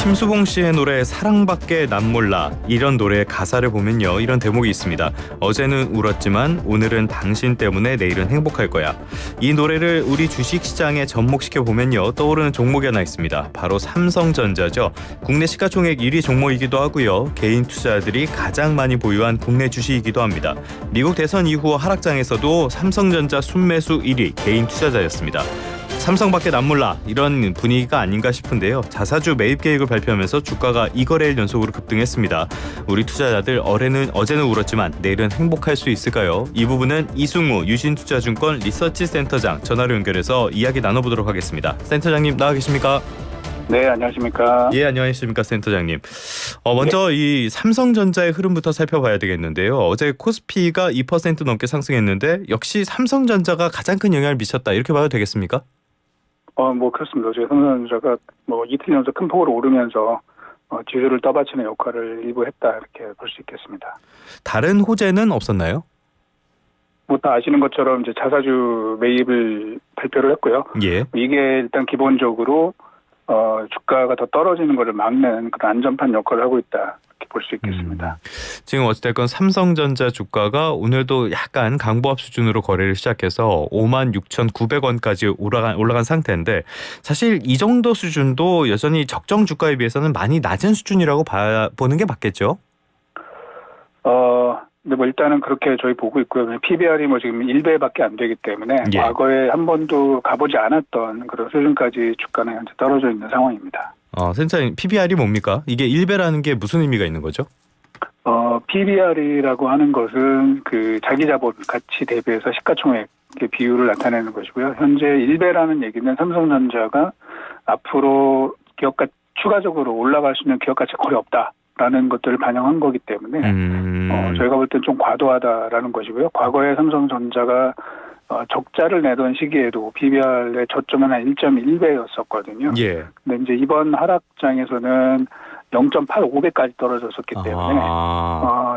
심수봉 씨의 노래 사랑밖에 난 몰라, 이런 노래의 가사를 보면요, 이런 대목이 있습니다. 어제는 울었지만 오늘은 당신 때문에 내일은 행복할 거야. 이 노래를 우리 주식시장에 접목시켜 보면요, 떠오르는 종목이 하나 있습니다. 바로 삼성전자죠. 국내 시가총액 1위 종목이기도 하고요, 개인 투자자들이 가장 많이 보유한 국내 주식이기도 합니다. 미국 대선 이후 하락장에서도 삼성전자 순매수 1위 개인 투자자였습니다. 삼성밖에 난 몰라, 이런 분위기가 아닌가 싶은데요. 자사주 매입 계획을 발표하면서 주가가 2거래일 연속으로 급등했습니다. 우리 투자자들 어제는 울었지만 내일은 행복할 수 있을까요? 이 부분은 이승우 유신투자증권 리서치 센터장 전화로 연결해서 이야기 나눠보도록 하겠습니다. 센터장님 나와 계십니까? 네, 안녕하십니까? 예, 안녕하십니까, 센터장님. 먼저 네. 이 삼성전자의 흐름부터 살펴봐야 되겠는데요. 어제 코스피가 2% 넘게 상승했는데 역시 삼성전자가 가장 큰 영향을 미쳤다, 이렇게 봐도 되겠습니까? 그렇습니다. 어제 삼성전자가 이틀 연속 큰 폭으로 오르면서 지수를 떠받치는 역할을 일부 했다, 이렇게 볼 수 있겠습니다. 다른 호재는 없었나요? 다 아시는 것처럼 이제 자사주 매입을 발표를 했고요. 예. 이게 일단 기본적으로 주가가 더 떨어지는 것을 막는 그런 안전판 역할을 하고 있다, 이렇게 볼 수 있겠습니다. 지금 어찌됐건 삼성전자 주가가 오늘도 약간 강보합 수준으로 거래를 시작해서 56,900원까지 올라간 상태인데, 사실 이 정도 수준도 여전히 적정 주가에 비해서는 많이 낮은 수준이라고 보는 게 맞겠죠? 근데 일단은 그렇게 저희 보고 있고요. PBR이 지금 1배밖에 안 되기 때문에 예. 과거에 한 번도 가보지 않았던 그런 수준까지 주가는 현재 떨어져 있는 상황입니다. 센터님, PBR이 뭡니까? 이게 1배라는 게 무슨 의미가 있는 거죠? PBR이라고 하는 것은 그 자기 자본 가치 대비해서 시가총액의 비율을 나타내는 것이고요. 현재 1배라는 얘기는 삼성전자가 앞으로 추가적으로 올라갈 수 있는 기업 가치가 거의 없다라는 것들을 반영한 거기 때문에 저희가 볼 땐 좀 과도하다라는 것이고요. 과거에 삼성전자가 적자를 내던 시기에도 PBR의 저점은 한 1.1배였었거든요. 예. 근데 이제 이번 하락장에서는 0.85배까지 떨어졌었기 때문에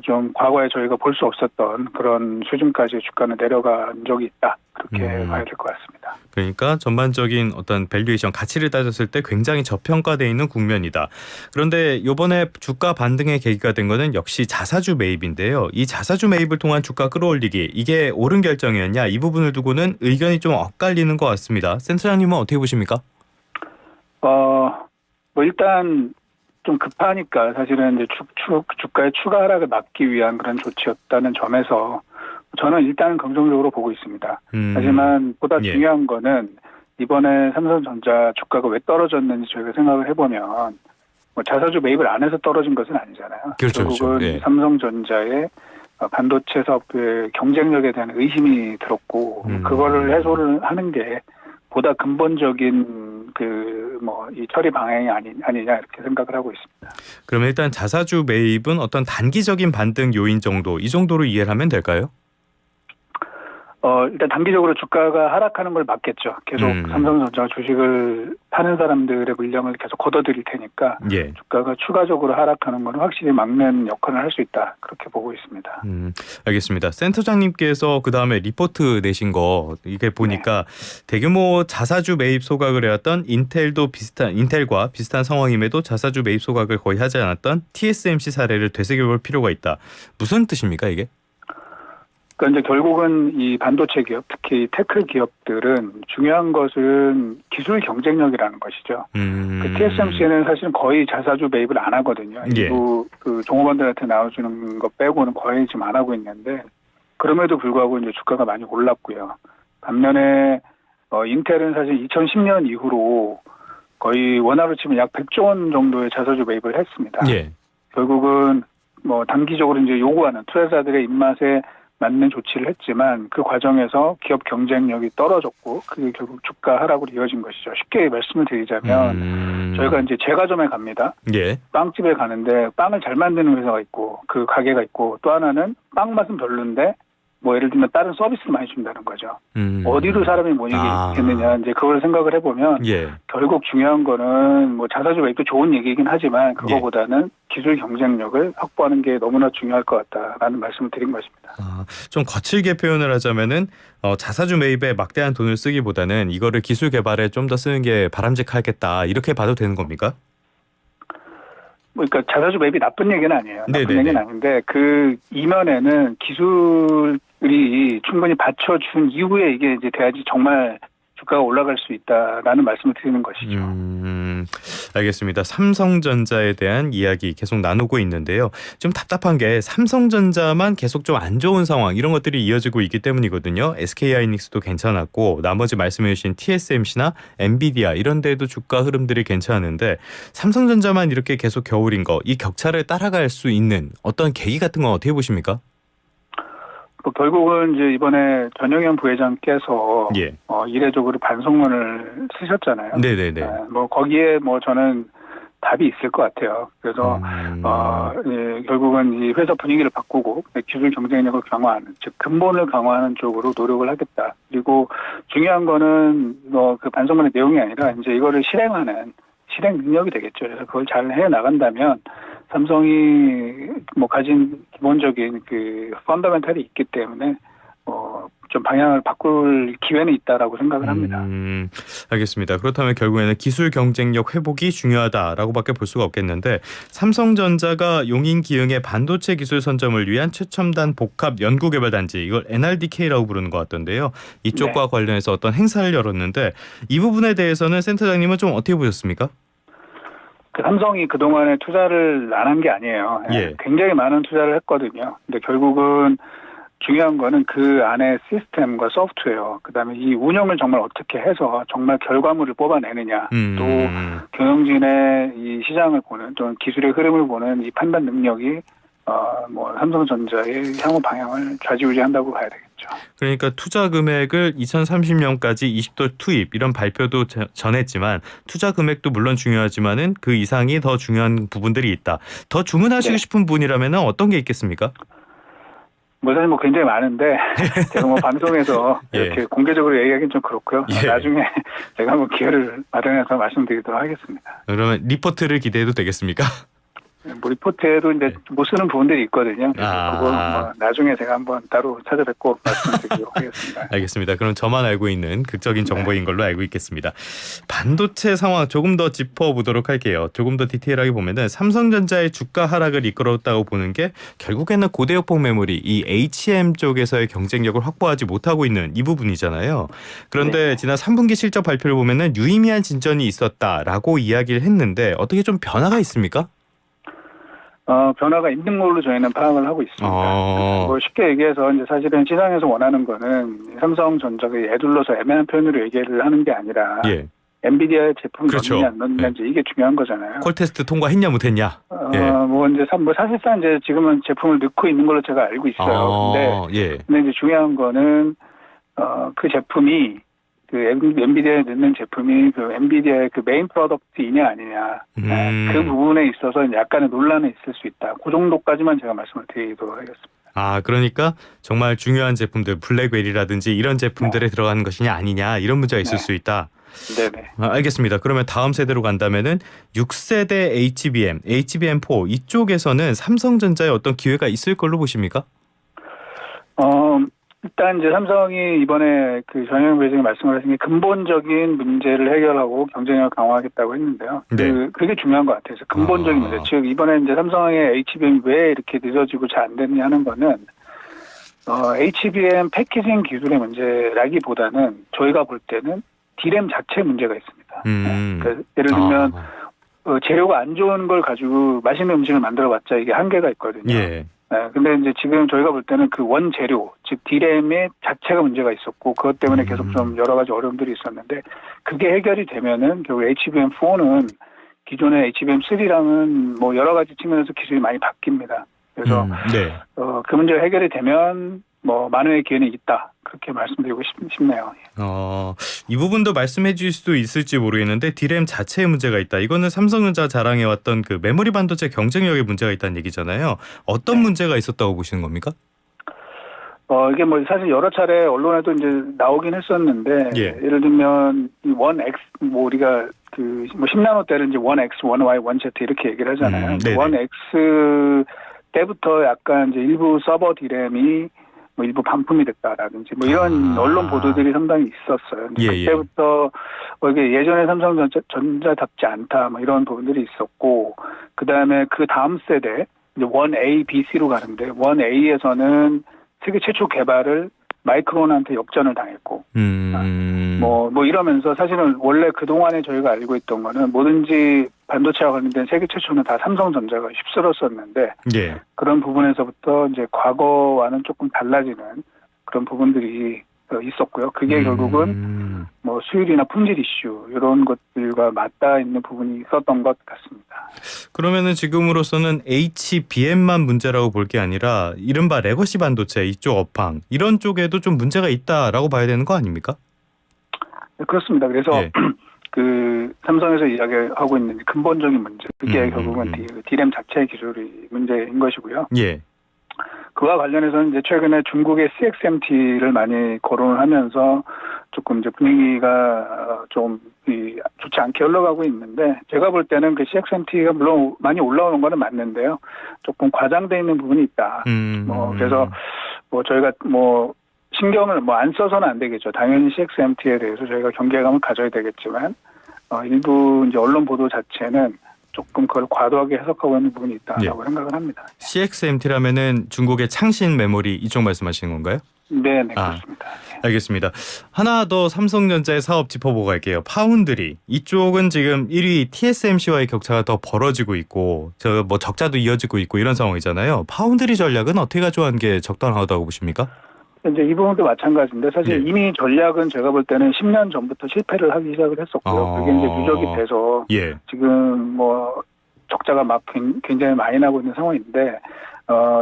좀 과거에 저희가 볼 수 없었던 그런 수준까지 주가는 내려간 적이 있다, 그렇게 봐야 될 것 같습니다. 그러니까 전반적인 어떤 밸류에이션 가치를 따졌을 때 굉장히 저평가되어 있는 국면이다. 그런데 이번에 주가 반등의 계기가 된 거는 역시 자사주 매입인데요. 이 자사주 매입을 통한 주가 끌어올리기, 이게 옳은 결정이었냐, 이 부분을 두고는 의견이 좀 엇갈리는 것 같습니다. 센터장님은 어떻게 보십니까? 일단 좀 급하니까 사실은 이제 주가의 추가 하락을 막기 위한 그런 조치였다는 점에서 저는 일단은 긍정적으로 보고 있습니다. 하지만 보다 중요한 거는 이번에 삼성전자 주가가 왜 떨어졌는지 저희가 생각을 해보면 자사주 매입을 안 해서 떨어진 것은 아니잖아요. 그렇죠, 결국은 그렇죠. 예. 삼성전자의 반도체 사업의 경쟁력에 대한 의심이 들었고 그거를 해소를 하는 게 보다 근본적인 이 처리 방향이 아니냐, 이렇게 생각을 하고 있습니다. 그러면 일단 자사주 매입은 어떤 단기적인 반등 요인 정도, 이 정도로 이해를 하면 될까요? 일단 단기적으로 주가가 하락하는 걸 막겠죠. 계속 삼성전자 주식을 파는 사람들의 물량을 계속 걷어들일 테니까 예. 주가가 추가적으로 하락하는 건 확실히 막는 역할을 할 수 있다, 그렇게 보고 있습니다. 알겠습니다. 센터장님께서 그 다음에 리포트 내신 거, 이게 보니까 대규모 자사주 매입 소각을 해왔던 인텔과 비슷한 상황임에도 자사주 매입 소각을 거의 하지 않았던 TSMC 사례를 되새겨볼 필요가 있다. 무슨 뜻입니까, 이게? 그러니까 이제 결국은 이 반도체 기업, 특히 테크 기업들은 중요한 것은 기술 경쟁력이라는 것이죠. 그 TSMC는 사실은 거의 자사주 매입을 안 하거든요. 예. 일부 그 종업원들한테 나와주는 것 빼고는 거의 지금 안 하고 있는데, 그럼에도 불구하고 이제 주가가 많이 올랐고요. 반면에 인텔은 사실 2010년 이후로 거의 원화로 치면 약 100조 원 정도의 자사주 매입을 했습니다. 예. 결국은 단기적으로 이제 요구하는 투자자들의 입맛에 맞는 조치를 했지만 그 과정에서 기업 경쟁력이 떨어졌고 그게 결국 주가 하락으로 이어진 것이죠. 쉽게 말씀을 드리자면 저희가 이제 제과점에 갑니다. 예. 빵집에 가는데 빵을 잘 만드는 회사가 있고 그 가게가 있고, 또 하나는 빵 맛은 별론데 예를 들면 다른 서비스를 많이 준다는 거죠. 어디로 사람이 모이겠느냐, 이제 그걸 생각을 해보면 예. 결국 중요한 거는 자사주 매입도 좋은 얘기긴 하지만 그거보다는 기술 경쟁력을 확보하는 게 너무나 중요할 것 같다라는 말씀을 드린 것입니다. 좀 거칠게 표현을 하자면은 자사주 매입에 막대한 돈을 쓰기보다는 이거를 기술 개발에 좀 더 쓰는 게 바람직하겠다, 이렇게 봐도 되는 겁니까? 그러니까 자사주 매입이 나쁜 얘기는 아니에요. 나쁜 네네네. 얘기는 아닌데 그 이면에는 기술이 충분히 받쳐준 이후에 이게 이제 돼야지 정말 주가가 올라갈 수 있다라는 말씀을 드리는 것이죠. 알겠습니다. 삼성전자에 대한 이야기 계속 나누고 있는데요. 좀 답답한 게 삼성전자만 계속 좀 안 좋은 상황 이런 것들이 이어지고 있기 때문이거든요. SK하이닉스도 괜찮았고 나머지 말씀해 주신 TSMC나 엔비디아 이런 데도 주가 흐름들이 괜찮은데 삼성전자만 이렇게 계속 겨울인 거 이 격차를 따라갈 수 있는 어떤 계기 같은 건 어떻게 보십니까? 결국은 이제 이번에 전영현 부회장께서 예. 이례적으로 반성문을 쓰셨잖아요. 네네네. 뭐 거기에 뭐 저는 답이 있을 것 같아요. 그래서 결국은 이 회사 분위기를 바꾸고 기술 경쟁력을 강화하는, 즉 근본을 강화하는 쪽으로 노력을 하겠다. 그리고 중요한 거는 뭐 그 반성문의 내용이 아니라 이제 이거를 실행하는 실행 능력이 되겠죠. 그래서 그걸 잘 해 나간다면 삼성이 뭐 가진 기본적인 그 펀더멘탈이 있기 때문에 좀 방향을 바꿀 기회는 있다라고 생각을 합니다. 알겠습니다. 그렇다면 결국에는 기술 경쟁력 회복이 중요하다라고밖에 볼 수가 없겠는데 삼성전자가 용인기흥의 반도체 기술 선점을 위한 최첨단 복합 연구개발단지 이걸 NRDK라고 부르는 것 같던데요. 이쪽과 관련해서 어떤 행사를 열었는데 이 부분에 대해서는 센터장님은 좀 어떻게 보셨습니까? 그 삼성이 그동안에 투자를 안 한 게 아니에요. 예. 굉장히 많은 투자를 했거든요. 근데 결국은 중요한 거는 그 안에 시스템과 소프트웨어, 그다음에 이 운영을 정말 어떻게 해서 정말 결과물을 뽑아내느냐, 또 경영진의 이 시장을 보는, 또 기술의 흐름을 보는 이 판단 능력이 뭐 삼성전자의 향후 방향을 좌지우지한다고 봐야 되겠죠. 그러니까 투자 금액을 2030년까지 20도 투입 이런 발표도 전했지만 투자 금액도 물론 중요하지만은 그 이상이 더 중요한 부분들이 있다. 더 주문하시고 싶은 분이라면 어떤 게 있겠습니까? 뭐 사실 뭐 굉장히 많은데 제가 뭐 방송에서 이렇게 공개적으로 얘기하기는 좀 그렇고요. 나중에 제가 한번 기회를 마련해서 말씀드리도록 하겠습니다. 그러면 리포트를 기대해도 되겠습니까? 뭐 리포트에도 이제 못 쓰는 부분들이 있거든요. 그거 뭐 나중에 제가 한번 따로 찾아뵙고 말씀드리도록 하겠습니다. 알겠습니다. 그럼 저만 알고 있는 극적인 정보인 걸로 알고 있겠습니다. 반도체 상황 조금 더 짚어보도록 할게요. 조금 더 디테일하게 보면은 삼성전자의 주가 하락을 이끌었다고 보는 게 결국에는 고대역폭 메모리 이 HM 쪽에서의 경쟁력을 확보하지 못하고 있는 이 부분이잖아요. 그런데 지난 3분기 실적 발표를 보면은 유의미한 진전이 있었다라고 이야기를 했는데 어떻게 좀 변화가 있습니까? 변화가 있는 걸로 저희는 파악을 하고 있습니다. 뭐 쉽게 얘기해서 이제 사실은 시장에서 원하는 거는 삼성전자가 애둘러서 애매한 표현으로 얘기를 하는 게 아니라 엔비디아의 제품을 넣느냐 안 넣느냐 이제 이게 중요한 거잖아요. 콜 테스트 통과했냐 못했냐. 뭐 이제 뭐 사실상 이제 지금은 제품을 넣고 있는 걸로 제가 알고 있어요. 근데 이제 중요한 거는 그 제품이 그 엔비디아에 넣는 제품이 그 엔비디아의 그 메인 프로덕트이냐 아니냐 그 부분에 있어서 약간의 논란이 있을 수 있다. 그 정도까지만 제가 말씀을 드리도록 하겠습니다. 그러니까 정말 중요한 제품들 블랙웰이라든지 이런 제품들에 들어가는 것이냐 아니냐 이런 문제가 있을 수 있다. 네네. 알겠습니다. 그러면 다음 세대로 간다면은 6세대 HBM4 이쪽에서는 삼성전자에 어떤 기회가 있을 걸로 보십니까? 일단 이제 삼성이 이번에 그 전현영 부회장이 말씀을 하신 게 근본적인 문제를 해결하고 경쟁력을 강화하겠다고 했는데요. 그게 중요한 것 같아요. 근본적인 문제. 즉 이번에 이제 삼성의 HBM 왜 이렇게 늦어지고 잘 안 됐냐 하는 거는 HBM 패키징 기술의 문제라기보다는 저희가 볼 때는 D램 자체 문제가 있습니다. 그러니까 예를 들면 재료가 안 좋은 걸 가지고 맛있는 음식을 만들어봤자 이게 한계가 있거든요. 근데 이제 지금 저희가 볼 때는 그 원재료, 즉 D램의 자체가 문제가 있었고 그것 때문에 계속 좀 여러 가지 어려움들이 있었는데 그게 해결이 되면은 결국 HBM4는 기존의 HBM3랑은 뭐 여러 가지 측면에서 기술이 많이 바뀝니다. 그래서 그 문제가 해결이 되면 뭐 만회의 기회는 있다. 그렇게 말씀드리고 싶네요. 이 부분도 말씀해 주실 수도 있을지 모르겠는데 D램 자체에 문제가 있다. 이거는 삼성전자 자랑해왔던 그 메모리 반도체 경쟁력에 문제가 있다는 얘기잖아요. 어떤 문제가 있었다고 보시는 겁니까? 이게 뭐 사실 여러 차례 언론에도 이제 나오긴 했었는데 예를 들면 이 원X 뭐 우리가 그 뭐 10나노대를 이제 원X, 원Y, 원Z 이렇게 얘기를 하잖아요. 원X 때부터 약간 이제 일부 서버 D램이 뭐 일부 반품이 됐다라든지 뭐 이런 언론 보도들이 상당히 있었어요. 근데 예, 예. 그때부터 이게 예전에 삼성전자답지 않다 뭐 이런 부분들이 있었고 그다음에 그 다음 세대 이제 1A, B, C로 가는데 1A에서는 세계 최초 개발을 마이크론한테 역전을 당했고 뭐 이러면서 사실은 원래 그동안에 저희가 알고 있던 거는 뭐든지 반도체와 관련된 세계 최초는 다 삼성전자가 휩쓸었었는데 예. 그런 부분에서부터 이제 과거와는 조금 달라지는 그런 부분들이 있었고요. 그게 결국은 뭐 수율이나 품질 이슈 이런 것들과 맞닿아 있는 부분이 있었던 것 같습니다. 그러면은 지금으로서는 HBM만 문제라고 볼 게 아니라 이른바 레거시 반도체 이쪽 업황 이런 쪽에도 좀 문제가 있다라고 봐야 되는 거 아닙니까? 네, 그렇습니다. 그래서 예. 그 삼성에서 이야기하고 있는 근본적인 문제 그게 결국은 D램 자체 기술이 문제인 것이고요. 예. 그와 관련해서는 이제 최근에 중국의 CXMT를 많이 거론을 하면서 조금 이제 분위기가 좀 좋지 않게 흘러가고 있는데 제가 볼 때는 그 CXMT가 물론 많이 올라오는 거는 맞는데요. 조금 과장돼 있는 부분이 있다. 그래서 뭐 저희가 뭐 신경을 뭐 안 써서는 안 되겠죠. 당연히 CXMT에 대해서 저희가 경계감을 가져야 되겠지만 일부 이제 언론 보도 자체는 조금 그걸 과도하게 해석하고 있는 부분이 있다라고 생각을 합니다. CXMT라면은 중국의 창신 메모리 이쪽 말씀하시는 건가요? 네, 그렇습니다. 알겠습니다. 하나 더 삼성전자의 사업 짚어보고 갈게요. 파운드리 이쪽은 지금 1위 TSMC와의 격차가 더 벌어지고 있고 저 뭐 적자도 이어지고 있고 이런 상황이잖아요. 파운드리 전략은 어떻게 가져간 게 적당하다고 보십니까? 이제 이 부분도 마찬가지인데 사실 이미 전략은 제가 볼 때는 10년 전부터 실패를 하기 시작을 했었고요. 그게 이제 누적이 돼서 지금 뭐 적자가 막 굉장히 많이 나고 있는 상황인데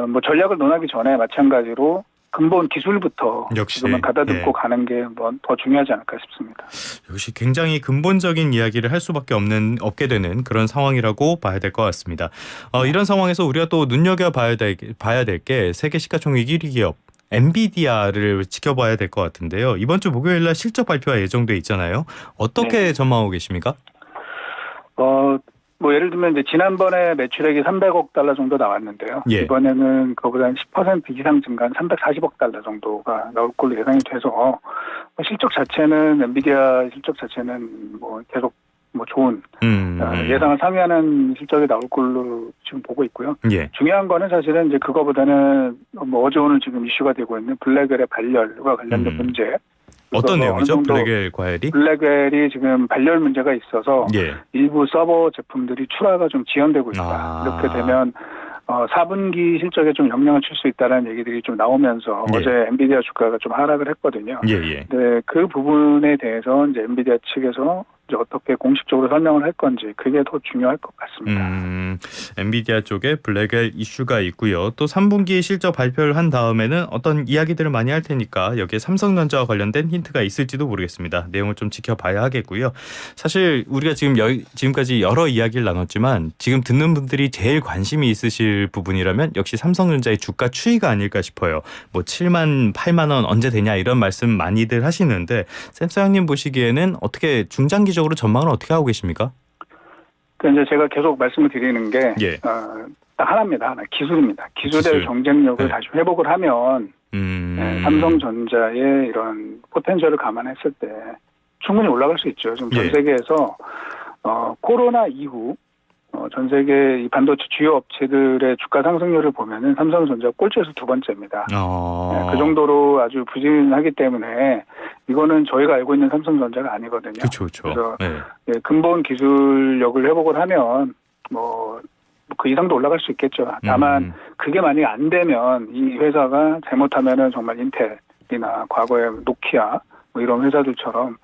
뭐 전략을 논하기 전에 마찬가지로 근본 기술부터 지금은 가다듬고 가는 게 뭐 더 중요하지 않을까 싶습니다. 역시 굉장히 근본적인 이야기를 할 수밖에 없게 되는 그런 상황이라고 봐야 될 것 같습니다. 이런 상황에서 우리가 또 눈여겨봐야 될 게 세계 시가총액 1위 기업 엔비디아를 지켜봐야 될 것 같은데요. 이번 주 목요일 날 실적 발표가 예정돼 있잖아요. 어떻게 전망하고 계십니까? 뭐 예를 들면 이제 지난번에 매출액이 300억 달러 정도 나왔는데요. 이번에는 그보다 한 10% 이상 증가한 340억 달러 정도가 나올 걸로 예상이 돼서 실적 자체는 엔비디아 실적 자체는 뭐 계속 뭐 좋은 예상을 상회하는 실적이 나올 걸로 지금 보고 있고요. 중요한 거는 사실은 이제 그거보다는 뭐 어제 오늘 지금 이슈가 되고 있는 블랙웰의 발열과 관련된 문제. 어떤 내용이죠? 블랙웰 과열이? 블랙웰이 지금 발열 문제가 있어서 일부 서버 제품들이 출하가 좀 지연되고 있다. 이렇게 되면 4분기 실적에 좀 영향을 줄 수 있다는 얘기들이 좀 나오면서 어제 엔비디아 주가가 좀 하락을 했거든요. 네, 그 부분에 대해서 이제 엔비디아 측에서 이제 어떻게 공식적으로 설명을 할 건지 그게 더 중요할 것 같습니다. 엔비디아 쪽에 블랙웰 이슈가 있고요. 또 3분기 실적 발표를 한 다음에는 어떤 이야기들을 많이 할 테니까 여기에 삼성전자와 관련된 힌트가 있을지도 모르겠습니다. 내용을 좀 지켜봐야 하겠고요. 사실 우리가 지금까지 여러 이야기를 나눴지만 지금 듣는 분들이 제일 관심이 있으실 부분이라면 역시 삼성전자의 주가 추이가 아닐까 싶어요. 뭐 7만, 8만 원 언제 되냐 이런 말씀 많이들 하시는데 샘사장님 보시기에는 어떻게 중장기적으로 전망을 어떻게 하고 계십니까? 이제 제가 계속 말씀을 드리는 게 딱 하나입니다. 하나 기술입니다. 기술의 경쟁력을 다시 회복을 하면 삼성전자의 이런 포텐셜을 감안했을 때 충분히 올라갈 수 있죠. 지금 전 세계에서 코로나 이후 전 세계 이 반도체 주요 업체들의 주가 상승률을 보면은 삼성전자 꼴찌에서 두 번째입니다. 그 정도로 아주 부진하기 때문에 이거는 저희가 알고 있는 삼성전자가 아니거든요. 그래서 근본 기술력을 회복을 하면 뭐 그 이상도 올라갈 수 있겠죠. 다만 그게 만약에 안 되면 이 회사가 잘못하면은 정말 인텔이나 과거에 노키아 뭐 이런 회사들처럼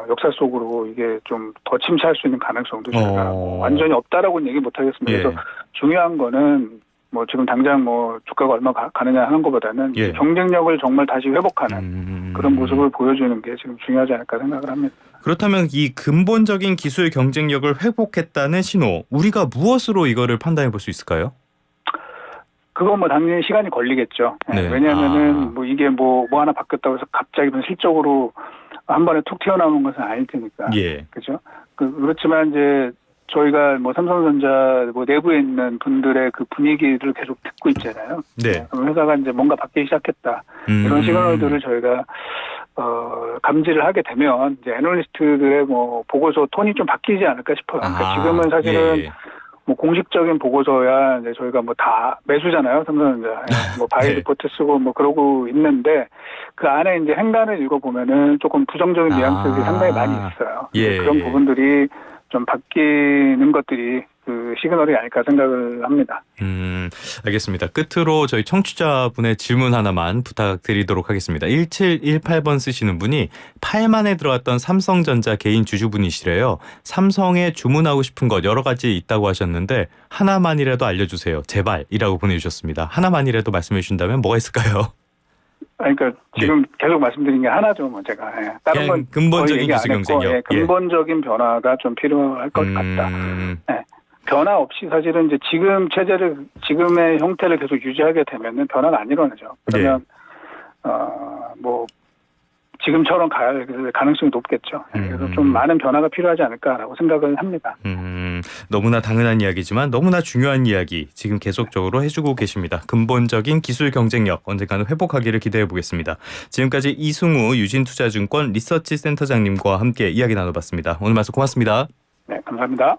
역사 속으로 이게 좀 더 침체할 수 있는 가능성도 제가 완전히 없다라고는 얘기 못 하겠습니다. 그래서 중요한 거는 뭐 지금 당장 뭐 주가가 얼마 가느냐 하는 것보다는 경쟁력을 정말 다시 회복하는 그런 모습을 보여주는 게 지금 중요하지 않을까 생각을 합니다. 그렇다면 이 근본적인 기술 경쟁력을 회복했다는 신호, 우리가 무엇으로 이거를 판단해 볼 수 있을까요? 그건 뭐 당연히 시간이 걸리겠죠. 왜냐하면은 뭐 이게 뭐 하나 바뀌었다고 해서 갑자기 실적으로 한 번에 툭 튀어나오는 것은 아닐 테니까. 그렇죠. 그렇지만 이제 저희가 뭐 삼성전자 뭐 내부에 있는 분들의 그 분위기를 계속 듣고 있잖아요. 네. 그럼 회사가 이제 뭔가 바뀌기 시작했다. 이런 시그널들을 저희가 감지를 하게 되면 이제 애널리스트들의 뭐 보고서 톤이 좀 바뀌지 않을까 싶어요. 그러니까 지금은 사실은 예. 뭐 공식적인 보고서야 이제 저희가 뭐 다 매수잖아요. 삼성전자. 뭐 바이 네. 리포트 쓰고 뭐 그러고 있는데 그 안에 이제 행간을 읽어보면은 조금 부정적인 뉘앙스들이 상당히 많이 있어요. 예. 그런 부분들이 좀 바뀌는 것들이 그 시그널이 아닐까 생각을 합니다. 알겠습니다. 끝으로 저희 청취자분의 질문 하나만 부탁드리도록 하겠습니다. 1718번 쓰시는 분이 8만에 들어왔던 삼성전자 개인 주주분이시래요. 삼성에 주문하고 싶은 것 여러 가지 있다고 하셨는데 하나만이라도 알려주세요. 제발이라고 보내주셨습니다. 하나만이라도 말씀해 주신다면 뭐가 있을까요? 그러니까 지금 계속 말씀드린 게 하나죠, 뭐 제가. 다른 건 근본적인 거의 얘기 안 기술 했고, 경쟁력. 근본적인 변화가 좀 필요할 것 같다. 변화 없이 사실은 이제 지금 체제를 지금의 형태를 계속 유지하게 되면은 변화가 안 일어나죠. 그러면 뭐 지금처럼 갈 가능성이 높겠죠. 그래서 좀 많은 변화가 필요하지 않을까라고 생각을 합니다. 너무나 당연한 이야기지만 너무나 중요한 이야기 지금 계속적으로 해주고 계십니다. 근본적인 기술 경쟁력 언젠가는 회복하기를 기대해 보겠습니다. 지금까지 이승우 유진투자증권 리서치 센터장님과 함께 이야기 나눠봤습니다. 오늘 말씀 고맙습니다. 네, 감사합니다.